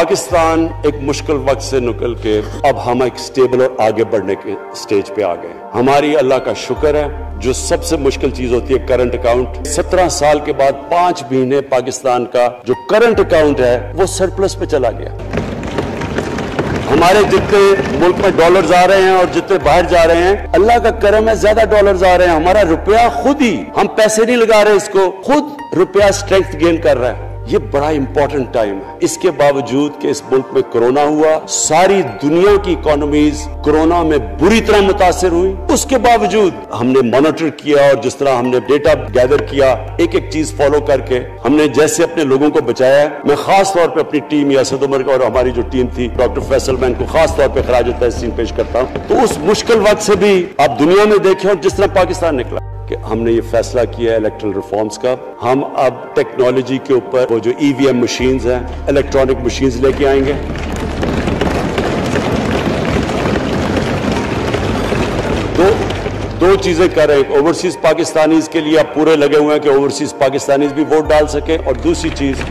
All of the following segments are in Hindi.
पाकिस्तान एक मुश्किल वक्त से निकल के अब हम एक स्टेबल और आगे बढ़ने के स्टेज पे आ गए। हमारी अल्लाह का शुक्र है। जो सबसे मुश्किल चीज होती है करंट अकाउंट, 17 साल के बाद 5 महीने पाकिस्तान का जो करंट अकाउंट है वो सरप्लस पे चला गया। हमारे जितने मुल्क में डॉलर्स आ रहे हैं और जितने बाहर जा रहे हैं, अल्लाह का करम है, ज्यादा डॉलर्स आ रहे हैं। हमारा रुपया खुद ही, हम पैसे नहीं लगा रहे, इसको खुद रुपया स्ट्रेंथ गेन कर रहा है। ये बड़ा इंपॉर्टेंट टाइम है। इसके बावजूद कि इस मुल्क में कोरोना हुआ, सारी दुनिया की इकोनॉमीज कोरोना में बुरी तरह मुतासिर हुई, उसके बावजूद हमने मॉनिटर किया और जिस तरह हमने डेटा गैदर किया, एक एक चीज फॉलो करके हमने जैसे अपने लोगों को बचाया। मैं खास तौर पे अपनी टीम यासद उमर और हमारी जो टीम थी, डॉक्टर फैसल, मैं इनको खास तौर पे खराज तहसीन पेश करता हूँ। तो उस मुश्किल वक्त से भी आप दुनिया में देखें और जिस तरह पाकिस्तान निकला, कि हमने ये फैसला किया है इलेक्ट्रल रिफॉर्म्स का। हम अब टेक्नोलॉजी के ऊपर वो जो ईवीएम मशीन्स हैं, इलेक्ट्रॉनिक मशीन्स लेके आएंगे। दो चीजें कर रहे हैं। ओवरसीज पाकिस्तानीज के लिए अब पूरे लगे हुए हैं कि ओवरसीज पाकिस्तानीज भी वोट डाल सके, और दूसरी चीज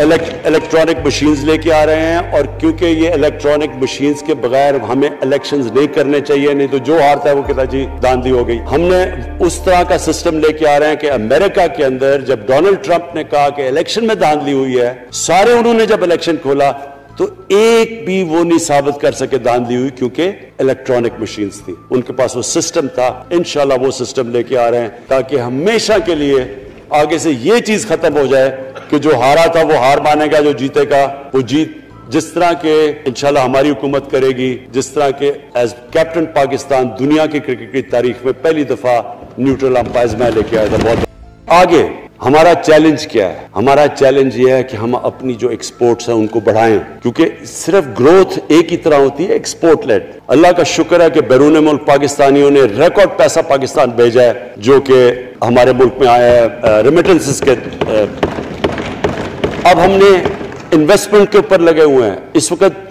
इलेक्ट्रॉनिक मशीन्स लेके आ रहे हैं। और क्योंकि ये इलेक्ट्रॉनिक मशीन्स के बगैर हमें इलेक्शंस नहीं करने चाहिए, नहीं तो जो हारता है वो कहता जी धांधली हो गई। हमने उस तरह का सिस्टम लेके आ रहे हैं कि अमेरिका के अंदर जब डोनाल्ड ट्रंप ने कहा कि इलेक्शन में धांधली हुई है, सारे उन्होंने जब इलेक्शन खोला तो एक भी वो नहीं साबित कर सके धांधली हुई, क्योंकि इलेक्ट्रॉनिक मशीन्स थी, उनके पास वो सिस्टम था। इंशाल्लाह वो सिस्टम लेके आ रहे हैं ताकि हमेशा के लिए आगे से ये चीज खत्म हो जाए कि जो हारा था वो हार मानेगा, जो जीतेगा वो जीत। जिस तरह के इंशाल्लाह हमारी हुकूमत करेगी, जिस तरह के एज कैप्टन पाकिस्तान दुनिया की क्रिकेट की तारीख में पहली दफा न्यूट्रल अंपायर्स में लेके आया था। बहुत आगे हमारा चैलेंज क्या है? हमारा चैलेंज ये है कि हम अपनी जो एक्सपोर्ट्स हैं उनको बढ़ाएं, क्योंकि सिर्फ ग्रोथ एक ही तरह होती है, एक्सपोर्ट लेड। अल्लाह का शुक्र है कि बैरून मुल्क पाकिस्तानियों ने रिकॉर्ड पैसा पाकिस्तान भेजा है, जो कि हमारे मुल्क में आया है रेमिटेंसेस के। अब हमने इन्वेस्टमेंट के ऊपर लगे हुए हैं। इस वक्त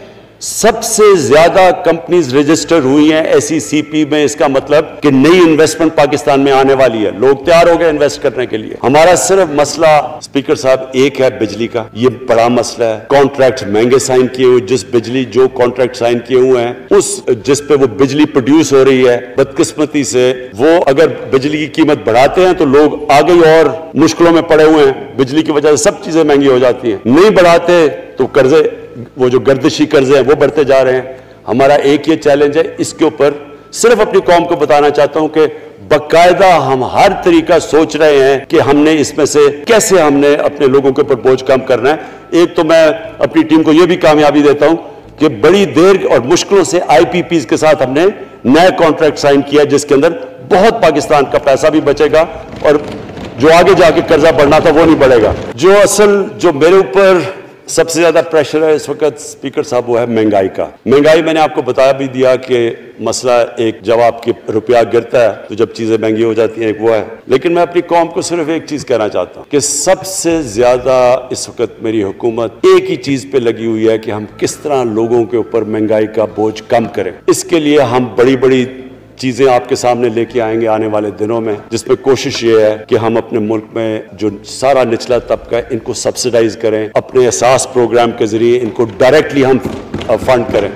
सबसे ज्यादा कंपनीज रजिस्टर हुई हैं एसईसीपी में। इसका मतलब कि नई इन्वेस्टमेंट पाकिस्तान में आने वाली है, लोग तैयार हो गए इन्वेस्ट करने के लिए। हमारा सिर्फ मसला स्पीकर साहब एक है, बिजली का। ये बड़ा मसला है। कॉन्ट्रैक्ट महंगे साइन किए हुए, जिस बिजली जो कॉन्ट्रैक्ट साइन किए हुए हैं उस जिस पे वो बिजली प्रोड्यूस हो रही है, बदकिस्मती से वो अगर बिजली की कीमत बढ़ाते हैं तो लोग आगे और मुश्किलों में पड़े हुए हैं। बिजली की वजह से सब चीजें महंगी हो जाती हैं। नहीं बढ़ाते तो कर्जे, वो जो गर्दिशी कर्जे हैं वो बढ़ते जा रहे हैं। हमारा एक ये चैलेंज है। इसके ऊपर सिर्फ अपनी कौम को बताना चाहता हूं कि बकायदा हम हर तरीका सोच रहे हैं कि हमने इसमें से कैसे हमने अपने लोगों के ऊपर बोझ कम करना है। एक तो मैं अपनी टीम को यह भी कामयाबी देता हूं कि बड़ी देर और मुश्किलों से आईपीपीज के साथ हमने नया कॉन्ट्रैक्ट साइन किया, जिसके अंदर बहुत पाकिस्तान का पैसा भी बचेगा और जो आगे जाके कर्जा बढ़ना था वो नहीं बढ़ेगा। जो मेरे ऊपर सबसे ज्यादा प्रेशर है इस वक्त स्पीकर साहब, वो है महंगाई का। महंगाई मैंने आपको बता भी दिया कि मसला एक, जब आपके रुपया गिरता है तो जब चीजें महंगी हो जाती हैं, एक वो है। लेकिन मैं अपनी कौम को सिर्फ एक चीज कहना चाहता हूं कि सबसे ज्यादा इस वक्त मेरी हुकूमत एक ही चीज पे लगी हुई है कि हम किस तरह लोगों के ऊपर महंगाई का बोझ कम करें। इसके लिए हम बड़ी बड़ी चीजें आपके सामने लेके आएंगे आने वाले दिनों में, जिसमें कोशिश ये है कि हम अपने मुल्क में जो सारा निचला तबका है इनको सब्सिडाइज करें, अपने एहसास प्रोग्राम के जरिए इनको डायरेक्टली हम फंड करें।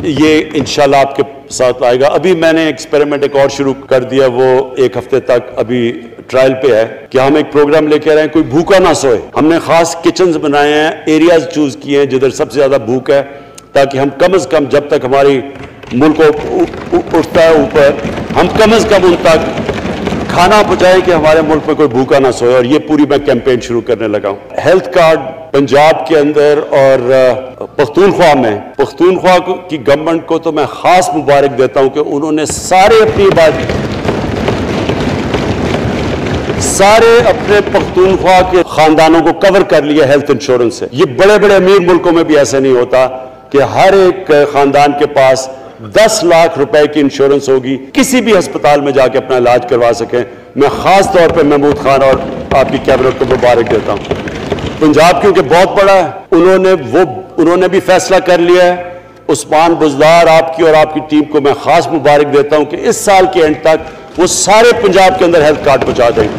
ये इंशाल्लाह आपके साथ आएगा। अभी मैंने एक्सपेरिमेंट एक और शुरू कर दिया, वो 1 हफ्ते तक अभी ट्रायल पे है कि हम एक प्रोग्राम लेके आ रहे हैं, कोई भूखा ना सोए। हमने खास किचन्स बनाए हैं, एरियाज चूज किए हैं जिधर सबसे ज्यादा भूख है, ताकि हम कम से कम जब तक हमारी मुल्क उठता है ऊपर, हम कम से कम उन तक खाना पहुंचाएं कि हमारे मुल्क में कोई भूखा ना सोए। और ये पूरी मैं कैंपेन शुरू करने लगा हूं। हेल्थ कार्ड पंजाब के अंदर और पख्तूनख्वा में, पख्तूनख्वा की गवर्नमेंट को तो मैं खास मुबारक देता हूं कि उन्होंने सारे अपने पख्तूनख्वा के खानदानों को कवर कर लिया हेल्थ इंश्योरेंस से। ये बड़े बड़े अमीर मुल्कों में भी ऐसा नहीं होता कि हर एक खानदान के पास 10 लाख रुपए की इंश्योरेंस होगी, किसी भी अस्पताल में जाके अपना इलाज करवा सकें। मैं खास तौर पे महमूद खान और आपकी कैबिनेट को मुबारक देता हूं। पंजाब क्योंकि बहुत बड़ा है, उन्होंने भी फैसला कर लिया है। उस्मान बुजदार आपकी और आपकी टीम को मैं खास मुबारक देता हूं कि इस साल के एंड तक वो सारे पंजाब के अंदर हेल्थ कार्ड पहुंचा देंगे।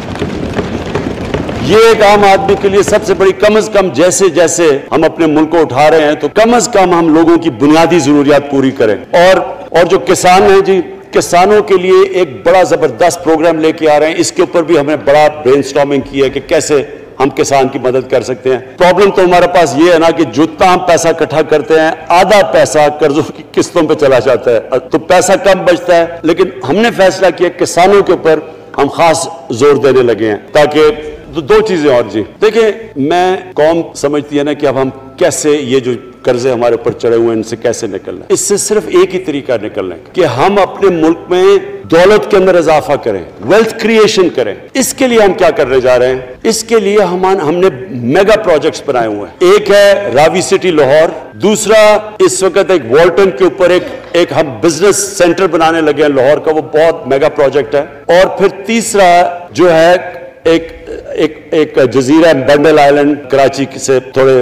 ये एक आम आदमी के लिए सबसे बड़ी, कम से कम जैसे जैसे हम अपने मुल्क को उठा रहे हैं तो कम से कम हम लोगों की बुनियादी जरूरियात पूरी करें। और जो किसान हैं जी, किसानों के लिए एक बड़ा जबरदस्त प्रोग्राम लेके आ रहे हैं। इसके ऊपर भी हमने बड़ा ब्रेनस्टॉर्मिंग की है कि कैसे हम किसान की मदद कर सकते हैं। प्रॉब्लम तो हमारे पास ये है ना कि जितना हम पैसा इकट्ठा करते हैं, आधा पैसा कर्जों की किस्तों पे चला जाता है, तो पैसा कम बचता है। लेकिन हमने फैसला किया किसानों के ऊपर हम खास जोर देने लगे हैं, ताकि दो चीजें और जी। देखिए, मैं कौम समझती है ना कि अब हम कैसे ये जो कर्जे हमारे ऊपर चढ़े हुए हैं इनसे कैसे निकलना है। इससे सिर्फ एक ही तरीका निकलने का कि हम अपने मुल्क में दौलत के अंदर इजाफा करें, वेल्थ क्रिएशन करें। इसके लिए हम क्या करने जा रहे हैं? इसके लिए हमने मेगा प्रोजेक्ट्स बनाए हुए हैं। एक है रावी सिटी लाहौर, दूसरा इस वक्त एक वॉल्टन के ऊपर एक हम बिजनेस सेंटर बनाने लगे हैं लाहौर का, वो बहुत मेगा प्रोजेक्ट है। और फिर तीसरा जो है एक जजीरा बंडल आइलैंड, कराची से थोड़े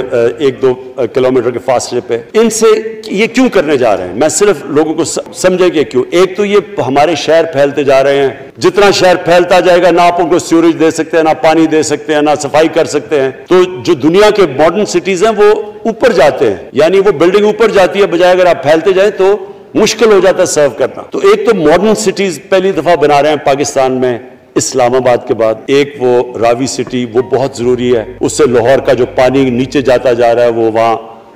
1-2 किलोमीटर के फासले पे। इनसे ये क्यों करने जा रहे हैं, मैं सिर्फ लोगों को समझे कि क्यों। एक तो ये हमारे शहर फैलते जा रहे हैं, जितना शहर फैलता जाएगा ना आप उनको सीवरेज दे सकते हैं, ना पानी दे सकते हैं, ना सफाई कर सकते हैं। तो जो दुनिया के मॉडर्न सिटीज हैं वो ऊपर जाते हैं, यानी वो बिल्डिंग ऊपर जाती है, बजाय अगर आप फैलते जाए तो मुश्किल हो जाता है सर्व करना। तो एक तो मॉडर्न सिटीज पहली दफा बना रहे हैं पाकिस्तान में, इस्लामाबाद के बाद। एक वो रावी सिटी, वो बहुत जरूरी है। उससे लाहौर का जो पानी नीचे जाता जा रहा है वो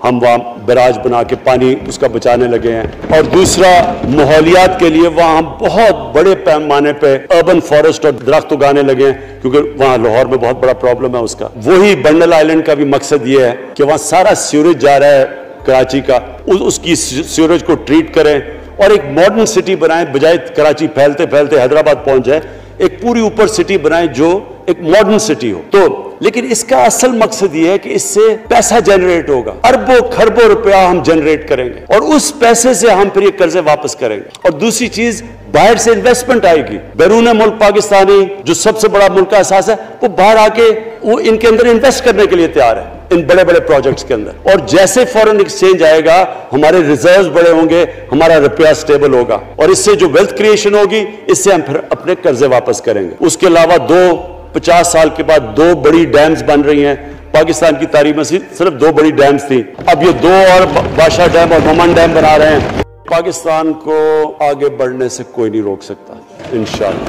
हम वहाँ बैराज बना के पानी उसका बचाने लगे हैं। और दूसरा माहौलियात के लिए वहाँ हम बहुत बड़े पैमाने पे अर्बन फॉरेस्ट और दरख्त उगाने लगे हैं, क्योंकि वहाँ लाहौर में बहुत बड़ा प्रॉब्लम है उसका। वही बंडल आइलैंड का भी मकसद ये है कि वहाँ सारा सीवरेज जा रहा है कराची का, उसकी सीवरेज को ट्रीट करें और एक मॉडर्न सिटी बनाएं, बजाय कराची फैलते फैलते हैदराबाद पहुंच जाए। एक पूरी ऊपर सिटी बनाए जो एक मॉडर्न सिटी हो। तो लेकिन इसका असल मकसद ये है कि इससे पैसा जनरेट होगा, अरबों खरबों रुपया हम जनरेट करेंगे और उस पैसे से हम फिर ये कर्जे वापस करेंगे। और दूसरी चीज, बाहर से इन्वेस्टमेंट आएगी। बैरून मुल्क पाकिस्तानी जो सबसे बड़ा मुल्क का एहसास है, वो बाहर आके वो इनके अंदर इन्वेस्ट करने के लिए तैयार है, इन बड़े बड़े प्रोजेक्ट्स के अंदर। और जैसे फॉरेन एक्सचेंज आएगा, हमारे रिजर्व्स बड़े होंगे, हमारा रुपया स्टेबल होगा और इससे जो वेल्थ क्रिएशन होगी, इससे हम फिर अपने कर्जे वापस करेंगे। उसके अलावा 50 साल के बाद 2 बड़ी डैम्स बन रही हैं। पाकिस्तान की तारीख में सिर्फ 2 बड़ी डैम्स थी, अब ये 2 और बादशाह डैम और ममन डैम बना रहे हैं। पाकिस्तान को आगे बढ़ने से कोई नहीं रोक सकता इंशाअल्लाह।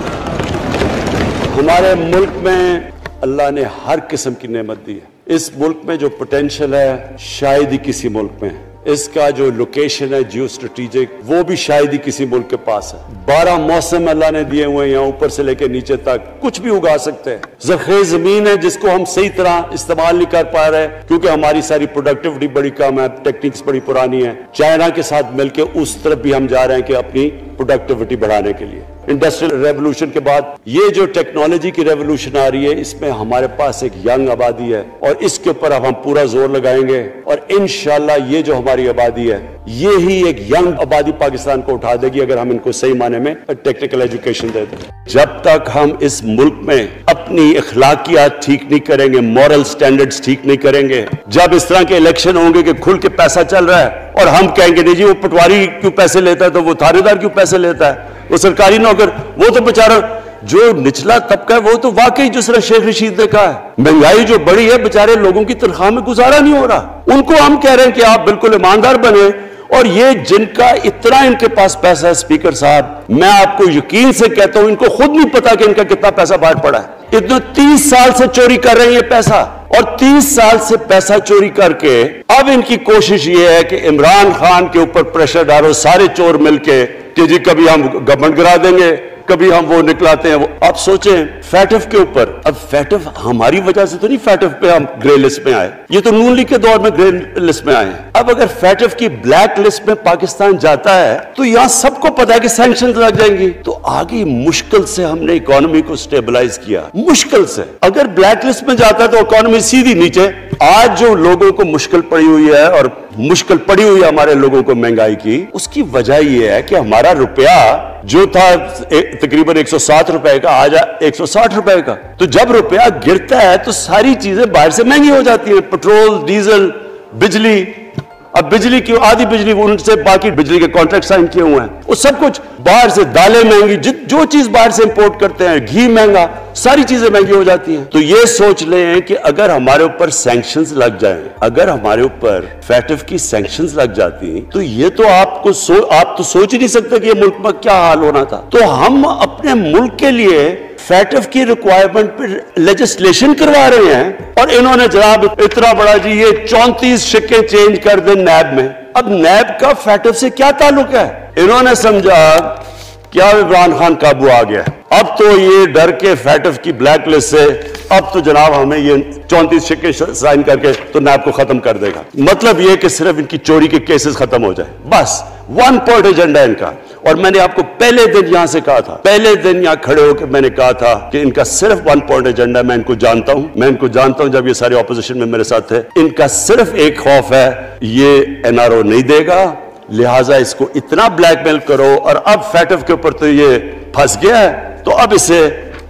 हमारे मुल्क में अल्लाह ने हर किस्म की नेमत दी है। इस मुल्क में जो पोटेंशियल है शायद ही किसी मुल्क में है। इसका जो लोकेशन है जियो स्ट्रेटेजिक, वो भी शायद ही किसी मुल्क के पास है। 12 मौसम अल्लाह ने दिए हुए हैं, यहाँ ऊपर से लेकर नीचे तक कुछ भी उगा सकते हैं। ज़रख़ेज़ ज़मीन है जिसको हम सही तरह इस्तेमाल नहीं कर पा रहे, क्योंकि हमारी सारी प्रोडक्टिविटी बड़ी कम है, टेक्निक्स बड़ी पुरानी है। चाइना के साथ मिलकर उस तरफ भी हम जा रहे हैं कि अपनी प्रोडक्टिविटी बढ़ाने के लिए। इंडस्ट्रियल रेवोल्यूशन के बाद ये जो टेक्नोलॉजी की रेवोल्यूशन आ रही है, इसमें हमारे पास एक यंग आबादी है और इसके ऊपर अब हम पूरा जोर लगाएंगे और इंशाल्लाह ये जो हमारी आबादी है, ये ही एक यंग आबादी पाकिस्तान को उठा देगी अगर हम इनको सही माने में टेक्निकल एजुकेशन दे दें। जब तक हम इस मुल्क में अपनी अखलाकियात ठीक नहीं करेंगे, मॉरल स्टैंडर्ड्स ठीक नहीं करेंगे, जब इस तरह के इलेक्शन होंगे कि खुल के पैसा चल रहा है और हम कहेंगे नहीं जी वो पटवारी क्यों पैसे लेता है, तो वो थानेदार क्यों पैसे लेता है, वो सरकारी नौकर, वो तो बेचारा जो निचला तबका है वो तो वाकई जिस तरह शेख रशीद ने कहा है, महंगाई जो बड़ी है, बेचारे लोगों की तनख्वाह में गुजारा नहीं हो रहा। उनको हम कह रहे हैं कि आप बिल्कुल ईमानदार बने। और ये जिनका इतना इनके पास पैसा है, स्पीकर साहब, मैं आपको यकीन से कहता हूं इनको खुद नहीं पता कि इनका कितना पैसा बाहर पड़ा है। इतने 30 साल से चोरी कर रहे हैं ये पैसा, और 30 साल से पैसा चोरी करके अब इनकी कोशिश ये है कि इमरान खान के ऊपर प्रेशर डालो सारे चोर मिलके कि जी कभी हम गवर्नमेंट गिरा देंगे, कभी हम वो निकलाते हैं वो। आप सोचें फैटफ के ऊपर, अब फैटफ हमारी वजह से तो नहीं फैटफ पे हम ग्रे लिस्ट में आए, ये तो नून लीग के दौर में ग्रे लिस्ट में आए हैं। अब अगर फैटफ की ब्लैक लिस्ट में पाकिस्तान जाता है तो यहां सबको पता है कि सैंक्शन लग जाएंगी। तो आगे मुश्किल से हमने इकोनॉमी को स्टेबलाइज किया, मुश्किल से। अगर ब्लैक लिस्ट में जाता है तो इकोनॉमी सीधी नीचे। आज जो लोगों को मुश्किल पड़ी हुई है और मुश्किल पड़ी हुई है हमारे लोगों को महंगाई की, उसकी वजह यह है कि हमारा रुपया जो था तकरीबन 107 रुपए का, आज 160 रुपए का। तो जब रुपया गिरता है तो सारी चीजें बाहर से महंगी हो जाती है, पेट्रोल, डीजल, बिजली। अब बिजली की आधी बिजली उनसे बाकी बिजली के कॉन्ट्रैक्ट साइन किए हुए हैं, वो सब कुछ बाहर से, दालें महंगी, जो चीज बाहर से इंपोर्ट करते हैं, घी महंगा, सारी चीजें महंगी हो जाती हैं। तो ये सोच लें कि अगर हमारे ऊपर सैंक्शंस लग जाएं, अगर हमारे ऊपर फैटिफ की सैंक्शंस लग जाती, तो ये तो आप तो सोच ही नहीं सकते कि ये मुल्क में क्या हाल होना था। तो हम अपने मुल्क के लिए फैटिफ की रिक्वायरमेंट पर लेजिस्लेशन करवा रहे हैं और इन्होंने जनाब इतना बड़ा जी ये 34 सिक्के चेंज कर दे नैब में। अब नैब का फैटिफ से क्या ताल्लुक है? इन्होंने समझा क्या इमरान खान काबू आ गया, अब तो ये डर के फैटिफ की ब्लैक लिस्ट से अब तो जनाब हमें ये 34 सिक्के साइन करके तो नैब को खत्म कर देगा। मतलब ये कि सिर्फ इनकी चोरी के केसेस खत्म हो जाए, बस वन पॉइंट एजेंडा इनका। और मैंने आपको पहले दिन यहां से कहा था, पहले दिन यहां खड़े होकर मैंने कहा था कि इनका सिर्फ वन पॉइंट एजेंडा। मैं इनको जानता हूं, जब ये सारे ऑपोजिशन में मेरे साथ थे। इनका सिर्फ एक खौफ है, ये एनआरओ नहीं देगा, लिहाजा इसको इतना ब्लैकमेल करो। और अब फैटिफ के ऊपर तो ये फंस गया है, तो अब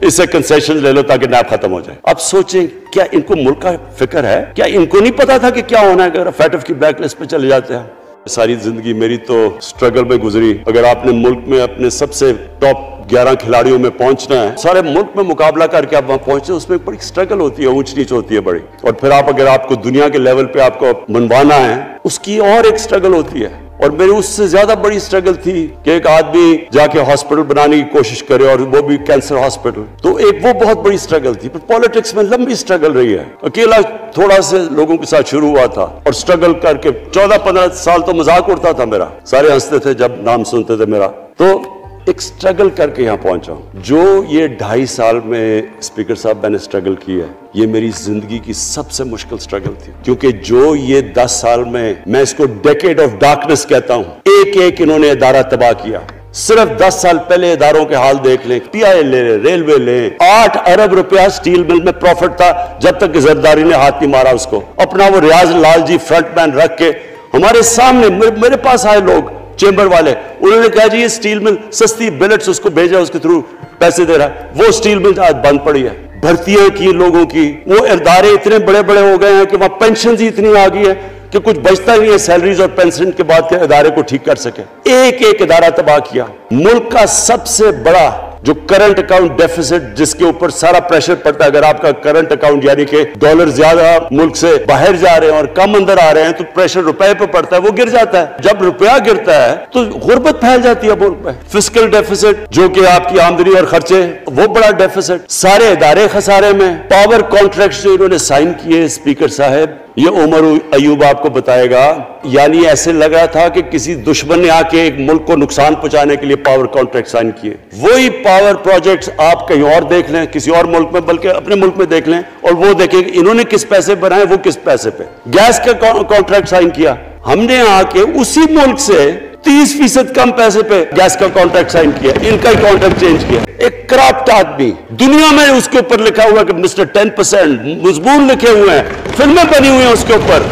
इसे कंसेशन ले लो ताकि नैब खत्म हो जाए। अब सोचें, क्या इनको मुल्क का फिक्र है? क्या इनको नहीं पता था कि क्या होना है अगर फैटिफ की ब्लैक लिस्ट पे चले जाते हैं? सारी जिंदगी मेरी तो स्ट्रगल में गुजरी। अगर आपने मुल्क में अपने सबसे टॉप 11 खिलाड़ियों में पहुंचना है, सारे मुल्क में मुकाबला करके आप वहां पहुंचे, उसमें बड़ी स्ट्रगल होती है, ऊंच नीच होती है बड़ी। और फिर अगर आपको दुनिया के लेवल पे आपको मनवाना है, उसकी और एक स्ट्रगल होती है। और मेरी उससे ज्यादा बड़ी स्ट्रगल थी कि एक आदमी जाके हॉस्पिटल बनाने की कोशिश करे, और वो भी कैंसर हॉस्पिटल। तो एक वो बहुत बड़ी स्ट्रगल थी। पर पॉलिटिक्स में लंबी स्ट्रगल रही है। अकेला थोड़ा से लोगों के साथ शुरू हुआ था और स्ट्रगल करके 14-15 साल तो मजाक उड़ता था मेरा, सारे हंसते थे जब नाम सुनते थे मेरा। तो एक स्ट्रगल करके यहां पहुंचा हूं। जो ये 2.5 साल में स्पीकर साहब मैंने स्ट्रगल की है, ये मेरी जिंदगी की सबसे मुश्किल स्ट्रगल थी। क्योंकि जो ये 10 साल में, मैं इसको डेकेड ऑफ डार्कनेस कहता हूं, एक एक इन्होंने इदारा तबाह किया। सिर्फ 10 साल पहले इदारों के हाल देख लें, पीआई ले, रेलवे ले, 8 अरब रुपया स्टील मिल में प्रॉफिट था जब तक जरदारी ने हाथ नहीं मारा उसको। अपना वो रियाज लाल जी फ्रंटमैन रख के हमारे सामने, मेरे पास आए लोग चेंबर वाले, उन्होंने कहा जी ये स्टील मिल सस्ती बिलेट्स उसको भेजा, उसके थ्रू पैसे दे रहा है, वो स्टील मिल आज बंद पड़ी है। भर्तियां की लोगों की, वो इदारे इतने बड़े बड़े हो गए हैं कि वहां पेंशन ही इतनी आ गई है कि कुछ बचता नहीं है सैलरीज और पेंशन के बाद के इदारे को ठीक कर सके। एक एक इदारा तबाह किया। मुल्क का सबसे बड़ा जो करंट अकाउंट डेफिसिट, जिसके ऊपर सारा प्रेशर पड़ता है, अगर आपका करंट अकाउंट यानी कि डॉलर ज्यादा मुल्क से बाहर जा रहे हैं और कम अंदर आ रहे हैं, तो प्रेशर रुपए पे पड़ता है, वो गिर जाता है। जब रुपया गिरता है तो गुर्बत फैल जाती है मुल्क में। फिस्कल डेफिसिट, जो कि आपकी आमदनी और खर्चे, वो बड़ा डेफिसिट, सारे इदारे खसारे में। पावर कॉन्ट्रैक्ट जो इन्होंने साइन किए स्पीकर साहब, ये उमर अयूब आपको बताएगा, यानी ऐसे लगा था कि किसी दुश्मन ने आके एक मुल्क को नुकसान पहुंचाने के लिए पावर कॉन्ट्रैक्ट साइन किए। वही पावर प्रोजेक्ट्स आप कहीं और देख लें, किसी और मुल्क में, बल्कि अपने मुल्क में देख लें, और वो देखें इन्होंने किस पैसे बनाए, वो किस पैसे पे। गैस का कॉन्ट्रैक्ट साइन किया हमने, आके उसी मुल्क से 30% कम पैसे पे गैस का कॉन्ट्रैक्ट साइन किया, इनका ही कॉन्ट्रैक्ट चेंज किया। एक करप्ट आदमी, दुनिया में उसके ऊपर लिखा हुआ कि मिस्टर 10%, मजबूर लिखे हुए हैं, फिल्में बनी हुई हैं उसके ऊपर।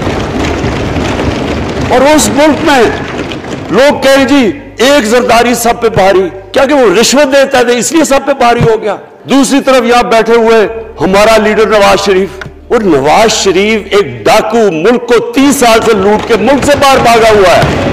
और उस मुल्क में लोग कहें जी एक जरदारी सब पे भारी, क्या कि वो रिश्वत देता था इसलिए सब पे भारी हो गया। दूसरी तरफ यहां बैठे हुए हमारा लीडर नवाज शरीफ, और नवाज शरीफ एक डाकू, मुल्क को 30 साल से लूट के मुल्क से बाहर भागा हुआ है,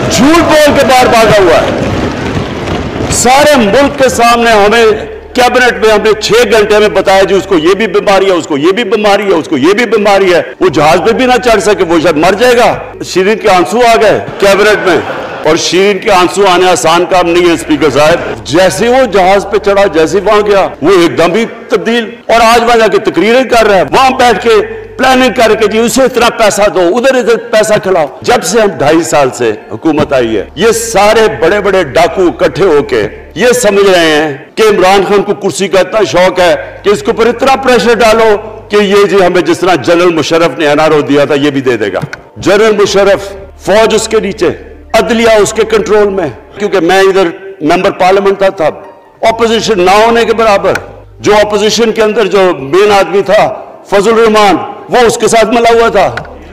झूठ बोल के बाहर भागा हुआ है। सारे मुल्क के सामने हमें कैबिनेट में हमने 6 घंटे में बताया जी उसको ये भी बीमारी है, उसको ये भी बीमारी है, उसको ये भी बीमारी है। वो जहाज पे भी ना चढ़ सके, वो शायद मर जाएगा। शीरीन के आंसू आ गए कैबिनेट में, और शीरीन के आंसू आने आसान काम नहीं है स्पीकर साहब। जैसे वो जहाज पे चढ़ा, जैसे वहां गया, वो एकदम ही तब्दील। और आज वहां जाके तकरीरें कर रहा है, वहां बैठ के प्लानिंग करके जी उसे इतना पैसा दो, उधर इधर पैसा खिलाओ। जब से हम 2.5 साल से हुकूमत आई है, ये सारे बड़े बड़े डाकू इकट्ठे होके ये समझ रहे हैं कि इमरान खान को कुर्सी का इतना शौक है कि इसके ऊपर इतना प्रेशर डालो कि ये जी हमें जिस तरह जनरल मुशर्रफ ने एनआरओ दिया था ये भी दे देगा। जनरल मुशर्रफ, फौज उसके नीचे, अदलिया उसके कंट्रोल में। क्योंकि मैं इधर मेंबर पार्लियामेंट था तब, ऑपोजिशन ना होने के बराबर। जो ऑपोजिशन के अंदर जो मेन आदमी था फजल रहमान, वो उसके साथ मिला हुआ था,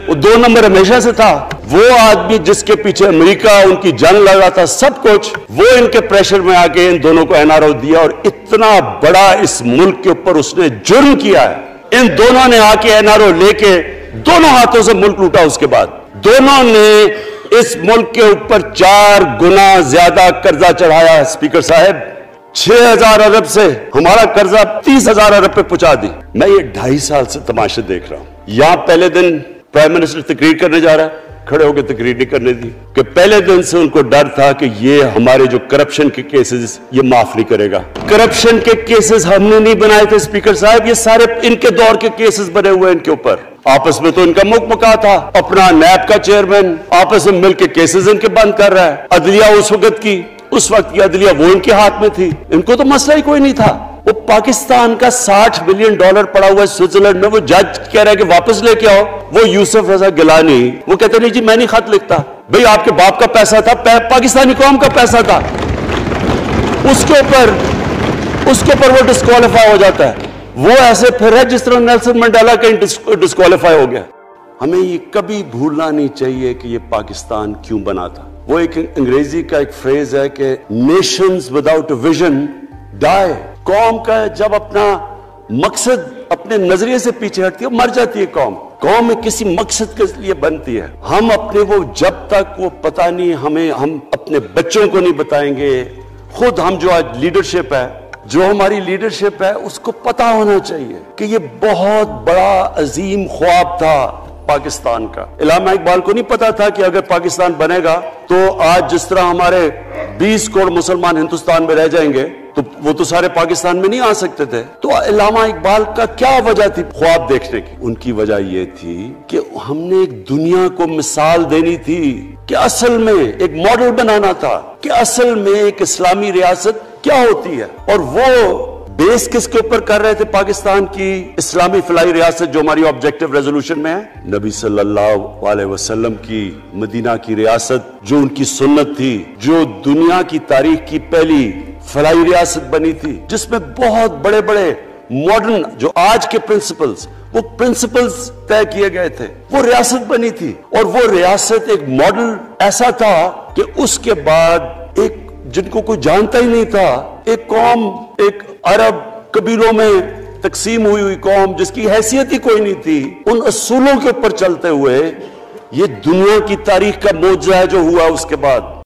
वो 2 नंबर हमेशा से था। वो आदमी जिसके पीछे अमेरिका उनकी जंग लगा था, सब कुछ, वो इनके प्रेशर में आके इन दोनों को एनआरओ दिया। और इतना बड़ा इस मुल्क के ऊपर उसने जुर्म किया है। इन दोनों ने आके एनआरओ लेके दोनों हाथों से मुल्क लूटा। उसके बाद दोनों ने इस मुल्क के ऊपर 4 गुना ज्यादा कर्जा चढ़ाया। स्पीकर साहब, 6,000 अरब से हमारा कर्जा 30,000 अरब पे पहुंचा दी। मैं ये 2.5 साल से तमाशे देख रहा हूं। यहां पहले दिन प्राइम मिनिस्टर तकरीर करने जा रहा है, खड़े होकर तकरीर नहीं करने दी कि पहले दिन से उनको डर था कि ये हमारे जो करप्शन के केसेस ये माफ नहीं करेगा। करप्शन के केसेस हमने नहीं बनाए थे स्पीकर साहब, ये सारे इनके दौर के केसेस बने हुए इनके ऊपर। आपस में तो इनका मुकमका था, अपना नैब का चेयरमैन आपस में मिलकर केसेस इनके बंद कर रहा है। अदलिया उस वक्त की अदलिया वो इनके हाथ में थी, इनको तो मसला ही कोई नहीं था। वो पाकिस्तान का $60 बिलियन पड़ा हुआ है स्विट्जरलैंड में, वो जज कह रहा है कि वापस लेके आओ। वो यूसुफ रजा गिलानी वो कहते नहीं जी मैं नहीं खत लिखता, भाई आपके बाप का पैसा था, पाकिस्तानी कौम का पैसा था, उसके ऊपर वो डिस्क्वालीफाई हो जाता है। वो ऐसे फिर है जिस तरह नेल्सन मंडेला का डिस्क्वालीफाई हो गया। हमें ये कभी भूलना नहीं चाहिए कि ये पाकिस्तान क्यों बना था। वो एक अंग्रेजी का एक फ्रेज है कि नेशंस विदाउट विजन डाई। कौम का जब अपना मकसद अपने नजरिए से पीछे हटती है मर जाती है कौम। कौम में किसी मकसद के लिए बनती है। हम अपने वो जब तक वो पता नहीं हम अपने बच्चों को नहीं बताएंगे, खुद हम जो आज लीडरशिप है, जो हमारी लीडरशिप है, उसको पता होना चाहिए कि ये बहुत बड़ा अजीम ख्वाब था पाकिस्तान का। इलामा इकबाल को नहीं पता था कि अगर पाकिस्तान बनेगा तो आज जिस तरह हमारे 20 करोड़ मुसलमान हिंदुस्तान में रह जाएंगे तो वो तो सारे पाकिस्तान में नहीं आ सकते थे। तो इलामा इकबाल का क्या वजह थी ख्वाब देखने की? उनकी वजह ये थी कि हमने एक दुनिया को मिसाल देनी थी कि असल में एक मॉडल बनाना था कि असल में एक इस्लामी रियासत क्या होती है। और वो बेस किसके ऊपर कर रहे थे? पाकिस्तान की इस्लामी फलाई रियासत जो हमारी ऑब्जेक्टिव रेजोल्यूशन में है, नबी सल्लल्लाहु अलैहि वसल्लम की मदीना की रियासत जो उनकी सुन्नत थी, जो दुनिया की तारीख की पहली फलाई रियासत बनी थी, जिसमें बहुत बड़े बड़े मॉडर्न जो आज के प्रिंसिपल्स तय किए गए थे, वो रियासत बनी थी। और वो रियासत एक मॉडल ऐसा था कि उसके बाद एक जिनको कोई जानता ही नहीं था, एक कौम, एक अरब कबीलों में तकसीम हुई कौम जिसकी हैसियत ही कोई नहीं थी, उन असूलों के ऊपर चलते हुए ये दुनिया की तारीख का मोजा है जो हुआ उसके बाद।